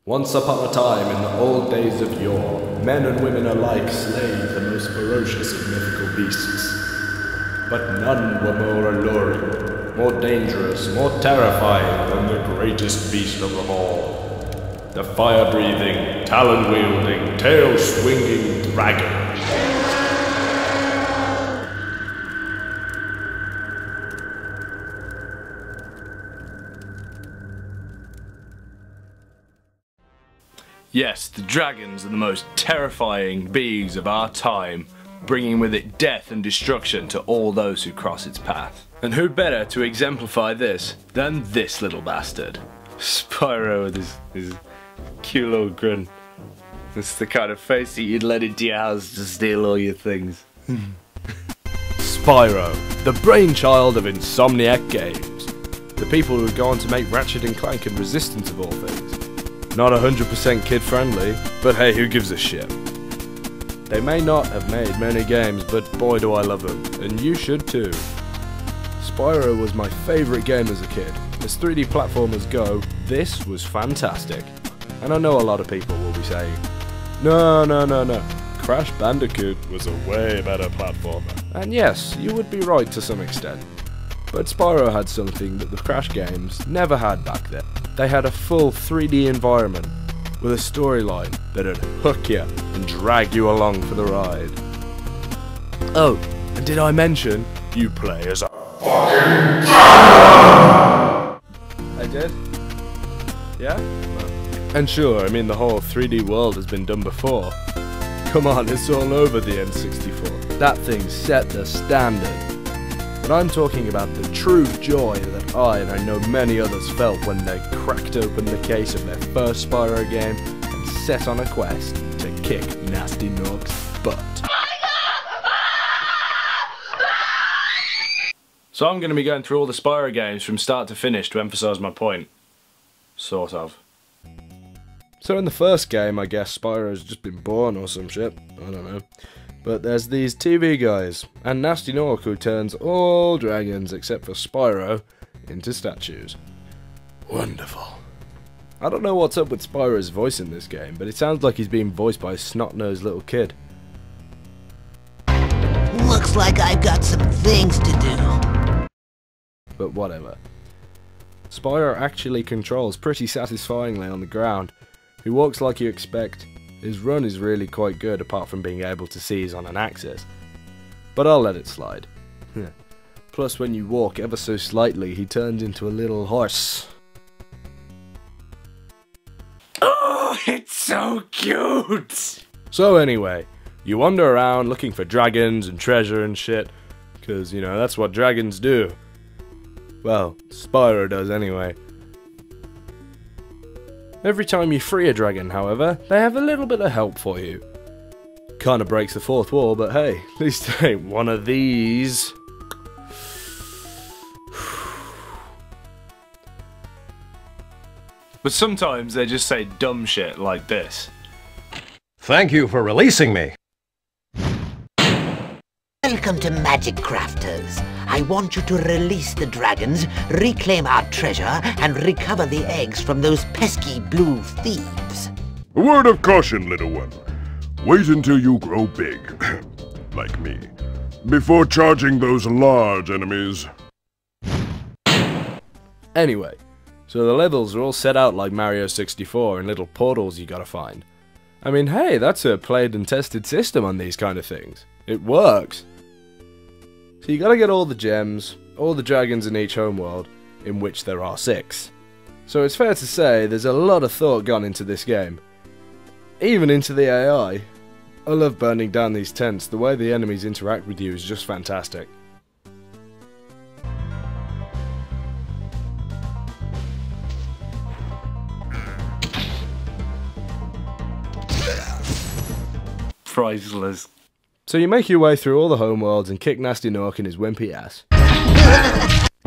Once upon a time, in the old days of yore, men and women alike slayed the most ferocious of mythical beasts. But none were more alluring, more dangerous, more terrifying than the greatest beast of them all. The fire-breathing, talon-wielding, tail-swinging dragon. Yes, the dragons are the most terrifying beings of our time, bringing with it death and destruction to all those who cross its path. And who better to exemplify this than this little bastard? Spyro with his cute little grin. It's the kind of face that you'd let into your house to steal all your things. Spyro, the brainchild of Insomniac Games. The people who go on to make Ratchet & Clank and Resistance of all things. Not 100% kid-friendly, but hey, who gives a shit? They may not have made many games, but boy do I love them, and you should too. Spyro was my favourite game as a kid. As 3D platformers go, this was fantastic. And I know a lot of people will be saying, no, Crash Bandicoot was a way better platformer. And yes, you would be right to some extent. But Spyro had something that the Crash games never had back then. They had a full 3D environment with a storyline that'd hook you and drag you along for the ride. Oh, and did I mention you play as a fucking dragon? I did? Yeah? And sure, I mean the whole 3D world has been done before. Come on, it's all over the N64. That thing set the standard. But I'm talking about the true joy that I and I know many others felt when they cracked open the case of their first Spyro game and set on a quest to kick Nasty Nork's butt. So I'm going to be going through all the Spyro games from start to finish to emphasise my point. Sort of. So in the first game, I guess Spyro's just been born or some shit. I don't know. But there's these TV guys, and Nasty Nork who turns all dragons except for Spyro into statues. Wonderful. I don't know what's up with Spyro's voice in this game, but it sounds like he's being voiced by a snot-nosed little kid. Looks like I've got some things to do. But whatever. Spyro actually controls pretty satisfyingly on the ground. He walks like you expect. His run is really quite good apart from being able to see he's on an axis. But I'll let it slide. Plus when you walk ever so slightly he turns into a little horse. Oh, it's so cute! So anyway, you wander around looking for dragons and treasure and shit. Cause, you know, that's what dragons do. Well, Spyro does anyway. Every time you free a dragon, however, they have a little bit of help for you. Kinda breaks the fourth wall, but hey, at least they ain't one of these. But sometimes they just say dumb shit like this. Thank you for releasing me. Welcome to Magic Crafters. I want you to release the dragons, reclaim our treasure, and recover the eggs from those pesky blue thieves. A word of caution, little one. Wait until you grow big, like me, before charging those large enemies. Anyway, so the levels are all set out like Mario 64 and little portals you gotta find. I mean, hey, that's a played and tested system on these kind of things. It works. So you gotta get all the gems, all the dragons in each homeworld, in which there are 6. So it's fair to say there's a lot of thought gone into this game. Even into the AI. I love burning down these tents, the way the enemies interact with you is just fantastic. Priceless. So you make your way through all the homeworlds and kick Nasty Nork in his wimpy ass.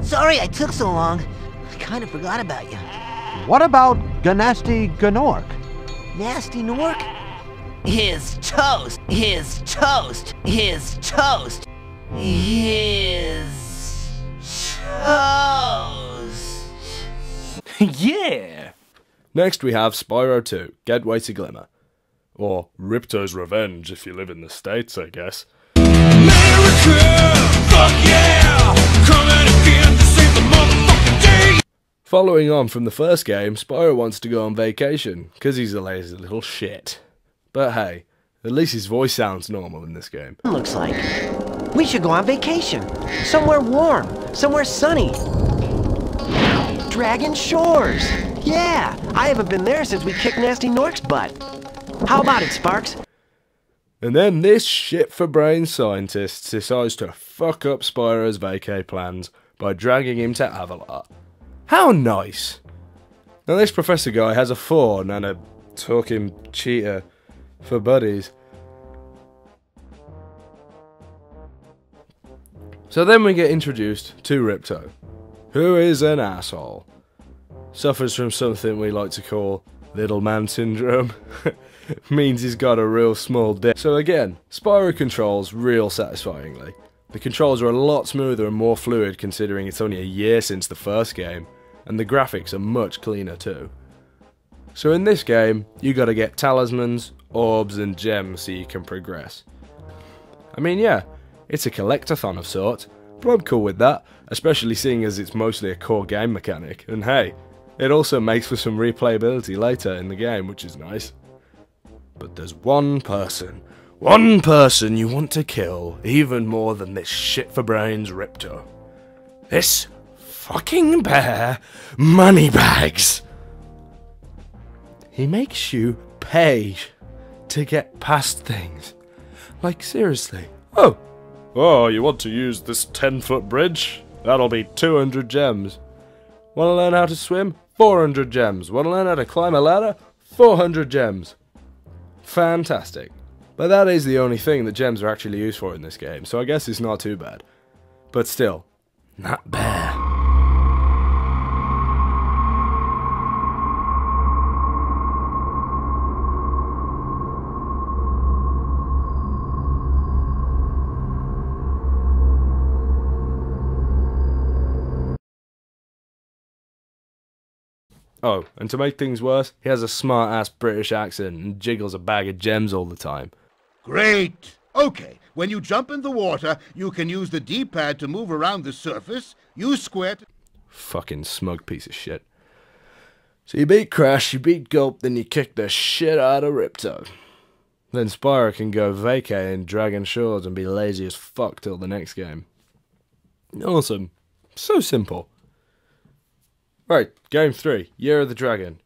Sorry I took so long. I kind of forgot about you. What about Ganasty Ganork? Nasty Nork? His toast. His toast. His toast. His toast. Yeah! Next we have Spyro 2, Gateway to Glimmer. Or Ripto's Revenge if you live in the States, I guess. America, fuck yeah! Coming again to save the motherfucking day! Following on from the first game, Spyro wants to go on vacation, because he's a lazy little shit. But hey, at least his voice sounds normal in this game. Looks like we should go on vacation. Somewhere warm, somewhere sunny. Dragon Shores! Yeah, I haven't been there since we kicked Nasty Nork's butt. How about it, Sparks? And then this shit-for-brain scientist decides to fuck up Spyro's vacay plans by dragging him to Avalar. How nice! Now this professor guy has a fawn and a talking cheetah for buddies. So then we get introduced to Ripto, who is an asshole. Suffers from something we like to call little man syndrome. Means he's got a real small dick. So again, Spyro controls real satisfyingly. The controls are a lot smoother and more fluid considering it's only a year since the first game, and the graphics are much cleaner too. So in this game, you gotta get talismans, orbs and gems so you can progress. I mean yeah, it's a collectathon of sorts, but I'm cool with that, especially seeing as it's mostly a core game mechanic, and hey, it also makes for some replayability later in the game, which is nice. But there's one person you want to kill even more than this shit-for-brains Ripto. This fucking bear Moneybags. He makes you pay to get past things. Like seriously. Oh, you want to use this 10-foot bridge? That'll be 200 gems. Want to learn how to swim? 400 gems. Want to learn how to climb a ladder? 400 gems. Fantastic. But that is the only thing that gems are actually used for in this game, so I guess it's not too bad. But still, not bad. Oh, and to make things worse, he has a smart-ass British accent and jiggles a bag of gems all the time. Great! Okay, when you jump in the water, you can use the D-pad to move around the surface, use square to... Fucking smug piece of shit. So you beat Crash, you beat Gulp, then you kick the shit out of Ripto. Then Spyro can go vacay in Dragon Shores and be lazy as fuck till the next game. Awesome. So simple. Right, Game 3, Year of the Dragon.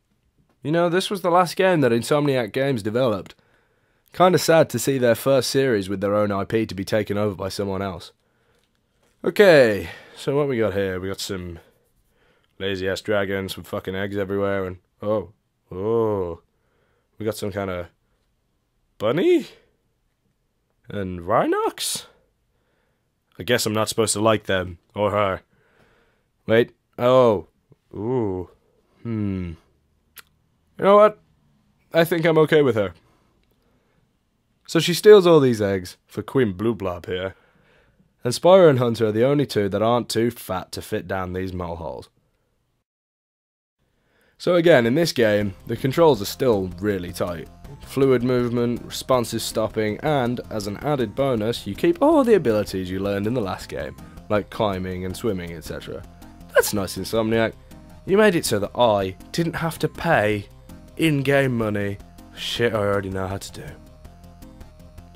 You know, this was the last game that Insomniac Games developed. Kinda sad to see their first series with their own IP to be taken over by someone else. Okay, so what we got here? We got some lazy-ass dragons with fucking eggs everywhere, and oh. We got some kind of bunny? And Rhinox? I guess I'm not supposed to like them, or her. Wait, oh. Ooh. You know what? I think I'm okay with her. So she steals all these eggs for Queen Blue Blob here. And Spyro and Hunter are the only two that aren't too fat to fit down these moleholes. So again, in this game, the controls are still really tight. Fluid movement, responsive stopping, and, as an added bonus, you keep all the abilities you learned in the last game, like climbing and swimming, etc. That's nice, Insomniac. You made it so that I didn't have to pay in-game money for shit I already know how to do.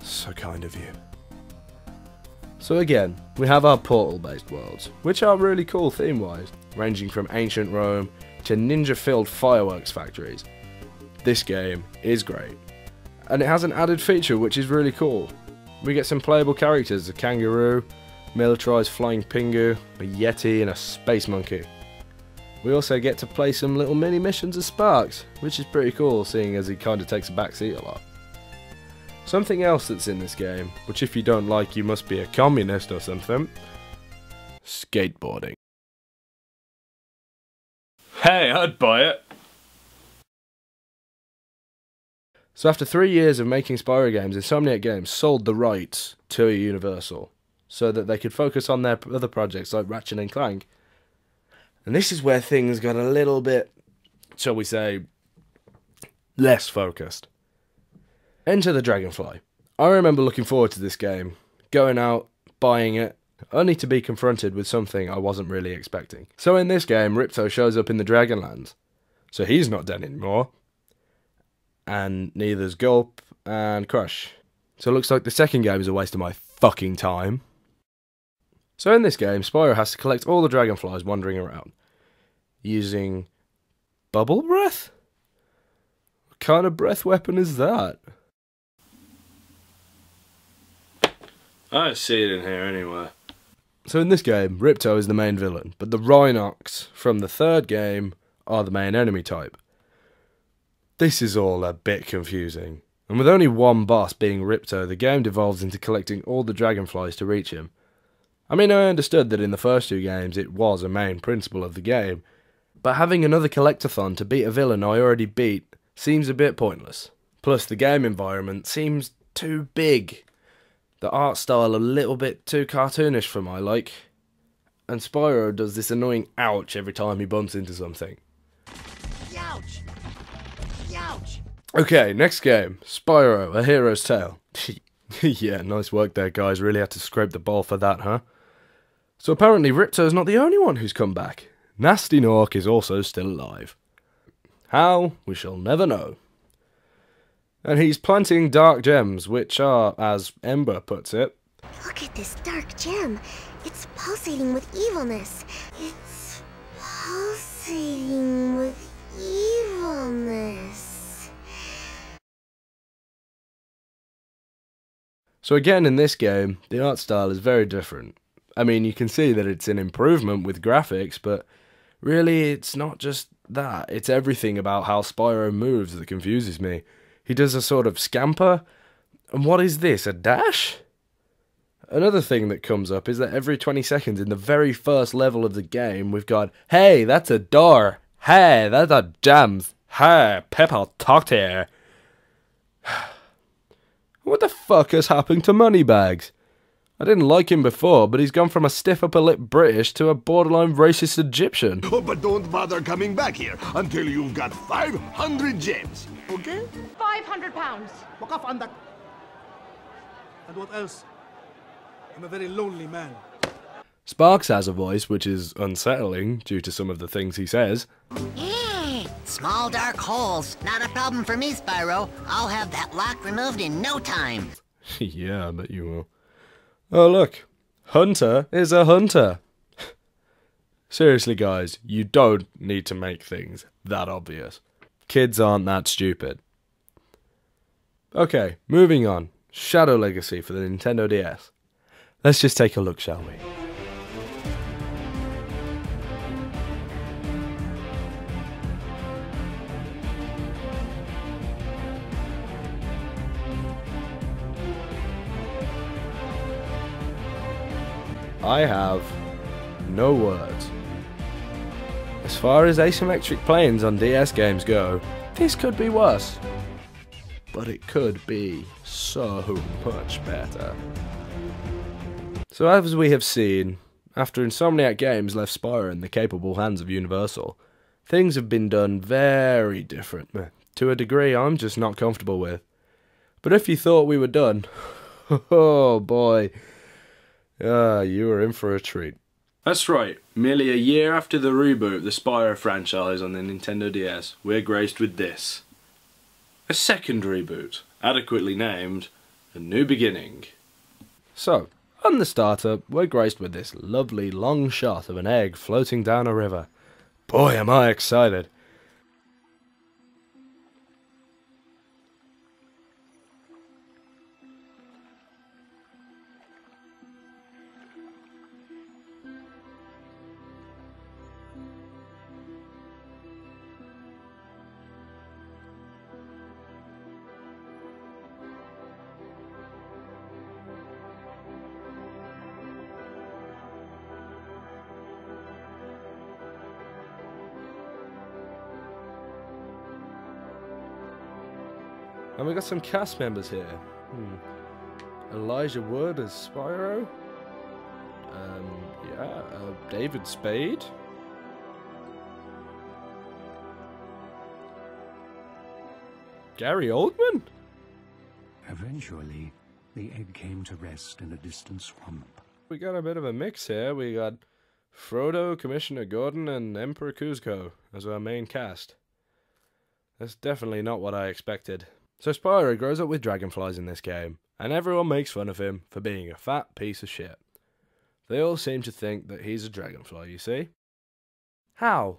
So kind of you. So again, we have our portal-based worlds, which are really cool theme-wise, ranging from ancient Rome to ninja-filled fireworks factories. This game is great. And it has an added feature which is really cool. We get some playable characters, a kangaroo, militarized flying pingu, a yeti and a space monkey. We also get to play some little mini missions as Sparks, which is pretty cool seeing as he kinda takes a backseat a lot. Something else that's in this game, which if you don't like you must be a communist or something, skateboarding. Hey, I'd buy it. So after 3 years of making Spyro games, Insomniac Games sold the rights to Universal, so that they could focus on their other projects like Ratchet and Clank. And this is where things got a little bit, shall we say, less focused. Enter the Dragonfly. I remember looking forward to this game, going out, buying it, only to be confronted with something I wasn't really expecting. So in this game, Ripto shows up in the Dragonlands. So he's not dead anymore. And neither's Gulp and Crush. So it looks like the second game is a waste of my fucking time. So in this game, Spyro has to collect all the dragonflies wandering around. Using bubble breath? What kind of breath weapon is that? I see it in here anyway. So in this game, Ripto is the main villain, but the Rhinox from the third game are the main enemy type. This is all a bit confusing. And with only one boss being Ripto, the game devolves into collecting all the dragonflies to reach him. I mean, I understood that in the first two games it was a main principle of the game, but having another collectathon to beat a villain I already beat seems a bit pointless. Plus the game environment seems too big. The art style a little bit too cartoonish for my like. And Spyro does this annoying ouch every time he bumps into something. Ouch! Ouch! Okay, next game. Spyro, A Hero's Tale. Yeah, nice work there, guys. Really had to scrape the ball for that, huh? So apparently Ripto's not the only one who's come back. Nasty Nork is also still alive. How? We shall never know. And he's planting dark gems, which are, as Ember puts it... Look at this dark gem. It's pulsating with evilness. It's pulsating with evilness. So again, in this game, the art style is very different. I mean, you can see that it's an improvement with graphics, but really it's not just that. It's everything about how Spyro moves that confuses me. He does a sort of scamper. And what is this, a dash? Another thing that comes up is that every 20 seconds in the very first level of the game, we've got, hey, that's a door. Hey, that's a jams. Hey, Pepper talked here. What the fuck has happened to Moneybags? I didn't like him before, but he's gone from a stiff upper lip British to a borderline racist Egyptian. Oh, but don't bother coming back here until you've got 500 gems, okay? 500 pounds. Wakaf andak. And what else? I'm a very lonely man. Sparks has a voice which is unsettling due to some of the things he says. Small dark holes. Not a problem for me, Spyro. I'll have that lock removed in no time. Yeah, I bet you will. Oh look, Hunter is a hunter. Seriously guys, you don't need to make things that obvious. Kids aren't that stupid. Okay, moving on. Shadow Legacy for the Nintendo DS. Let's just take a look, shall we? I have no words. As far as asymmetric planes on DS games go, this could be worse. But it could be so much better. So as we have seen, after Insomniac Games left Spyro in the capable hands of Universal, things have been done very different, to a degree I'm just not comfortable with. But if you thought we were done, oh boy, you were in for a treat. That's right, merely a year after the reboot of the Spyro franchise on the Nintendo DS, we're graced with this. A second reboot, adequately named A New Beginning. So, on the starter, we're graced with this lovely long shot of an egg floating down a river. Boy, am I excited. And we got some cast members here. Elijah Wood as Spyro. David Spade. Gary Oldman? Eventually, the egg came to rest in a distant swamp. We got a bit of a mix here. We got Frodo, Commissioner Gordon, and Emperor Kuzco as our main cast. That's definitely not what I expected. So Spyro grows up with dragonflies in this game, and everyone makes fun of him for being a fat piece of shit. They all seem to think that he's a dragonfly, you see? How?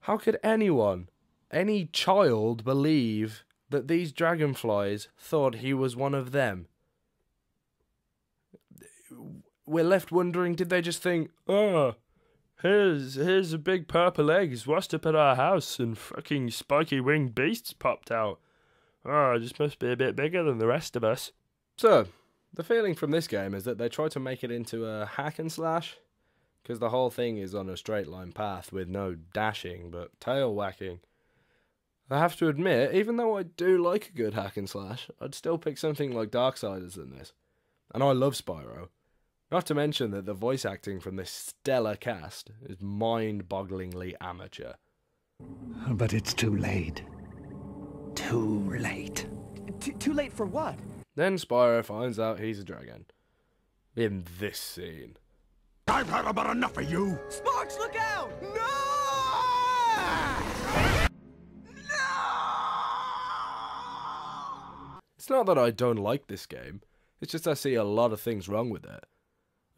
How could anyone, any child, believe that these dragonflies thought he was one of them? We're left wondering, did they just think, oh, here's a big purple egg, he's washed up at our house and fucking spiky winged beasts popped out. Oh, this must be a bit bigger than the rest of us. So, the feeling from this game is that they try to make it into a hack and slash, because the whole thing is on a straight line path with no dashing but tail whacking. I have to admit, even though I do like a good hack and slash, I'd still pick something like Darksiders than this. And I love Spyro. Not to mention that the voice acting from this stellar cast is mind-bogglingly amateur. But it's too late. Too late. Too late for what? Then Spyro finds out he's a dragon. In this scene. I've had about enough of you! Sparks, look out! No! It's not that I don't like this game, it's just I see a lot of things wrong with it.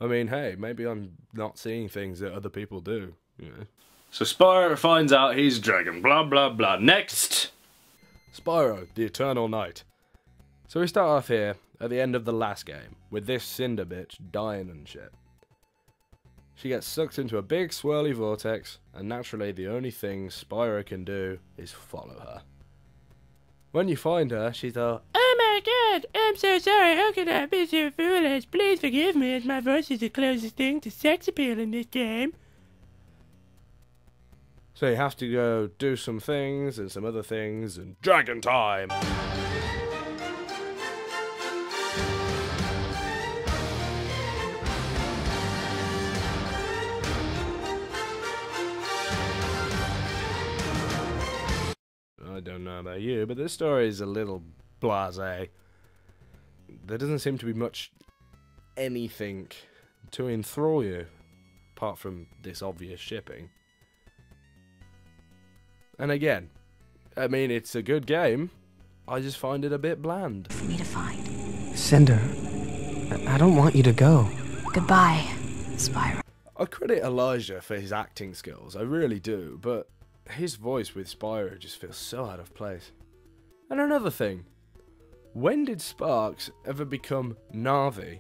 I mean, hey, maybe I'm not seeing things that other people do, you know. So Spyro finds out he's a dragon, blah blah blah. Next! Spyro, the Eternal Knight. So we start off here, at the end of the last game, with this Cinder bitch dying and shit. She gets sucked into a big swirly vortex, and naturally the only thing Spyro can do is follow her. When you find her, she's all, "Oh my god, I'm so sorry, how could I be so foolish? Please forgive me as my voice is the closest thing to sex appeal in this game." So you have to go do some things and some other things and dragon time! I don't know about you, but this story is a little blasé. There doesn't seem to be much anything to enthrall you, apart from this obvious shipping. And again, I mean, it's a good game, I just find it a bit bland. For me to find. Cinder, I don't want you to go. Goodbye, Spyro. I credit Elijah for his acting skills, I really do, but his voice with Spyro just feels so out of place. And another thing, when did Sparks ever become Navi?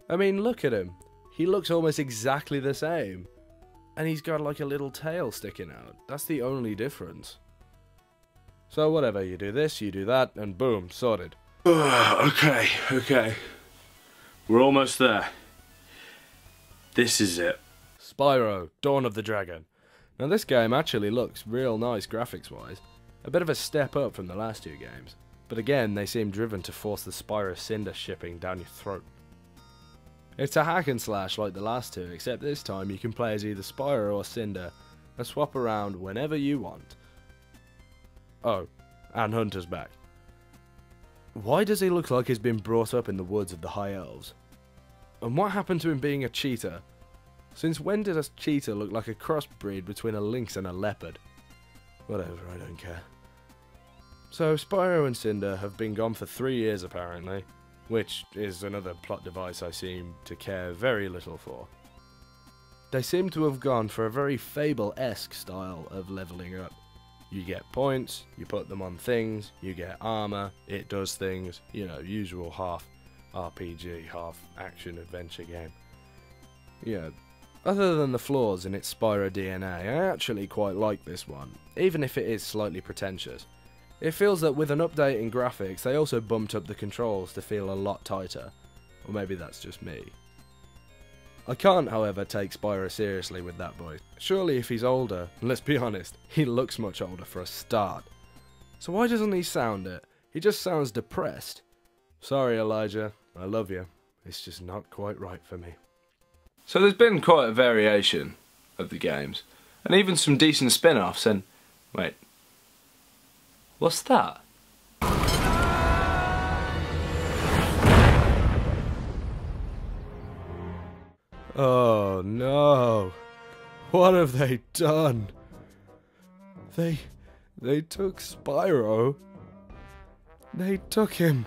I mean, look at him. He looks almost exactly the same. And he's got like a little tail sticking out. That's the only difference. So whatever, you do this, you do that, and boom, sorted. Okay. We're almost there. This is it. Spyro, Dawn of the Dragon. Now this game actually looks real nice graphics wise, a bit of a step up from the last two games, but again they seem driven to force the Spyro Cinder shipping down your throat. It's a hack and slash like the last two, except this time you can play as either Spyro or Cinder and swap around whenever you want. Oh, and Hunter's back. Why does he look like he's been brought up in the woods of the High Elves? And what happened to him being a cheetah? Since when did a cheetah look like a crossbreed between a lynx and a leopard? Whatever, I don't care. So Spyro and Cinder have been gone for 3 years apparently, which is another plot device I seem to care very little for. They seem to have gone for a very Fable-esque style of leveling up. You get points, you put them on things, you get armor, it does things, you know, usual half RPG, half action adventure game. Yeah. Other than the flaws in its Spyro DNA, I actually quite like this one, even if it is slightly pretentious. It feels that with an update in graphics, they also bumped up the controls to feel a lot tighter. Or maybe that's just me. I can't, however, take Spyro seriously with that boy. Surely if he's older, and let's be honest, he looks much older for a start. So why doesn't he sound it? He just sounds depressed. Sorry Elijah, I love you. It's just not quite right for me. So there's been quite a variation of the games, and even some decent spin-offs, and wait, What's that? Oh no. What have they done? They took Spyro. They took him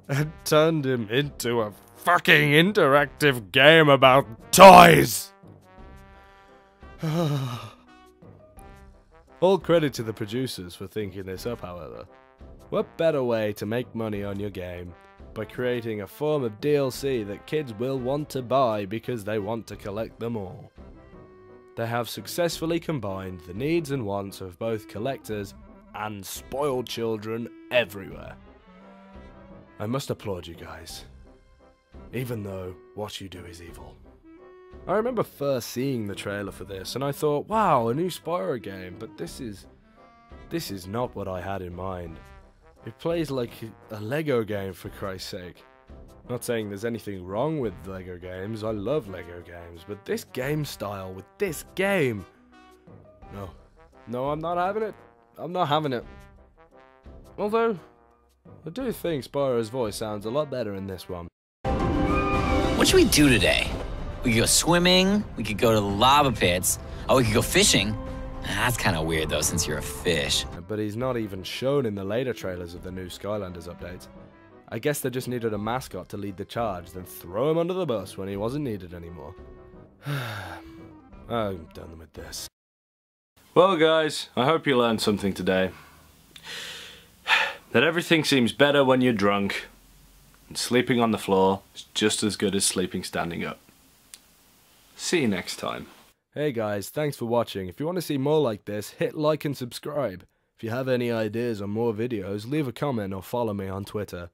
and turned him into a fucking interactive game about toys. All credit to the producers for thinking this up, however. What better way to make money on your game by creating a form of DLC that kids will want to buy because they want to collect them all? They have successfully combined the needs and wants of both collectors and spoiled children everywhere. I must applaud you guys, even though what you do is evil. I remember first seeing the trailer for this and I thought, wow, a new Spyro game, but this is not what I had in mind. It plays like a Lego game, for Christ's sake. Not saying there's anything wrong with Lego games, I love Lego games, but this game style with this game... No, I'm not having it. I'm not having it. Although, I do think Spyro's voice sounds a lot better in this one. What should we do today? We could go swimming, we could go to the lava pits, oh, we could go fishing. That's kind of weird though, since you're a fish. But he's not even shown in the later trailers of the new Skylanders updates. I guess they just needed a mascot to lead the charge, then throw him under the bus when he wasn't needed anymore. I'm done with this. Well guys, I hope you learned something today. That everything seems better when you're drunk, and sleeping on the floor is just as good as sleeping standing up. See you next time. Hey guys, thanks for watching. If you want to see more like this, hit like and subscribe. If you have any ideas or more videos, leave a comment or follow me on Twitter.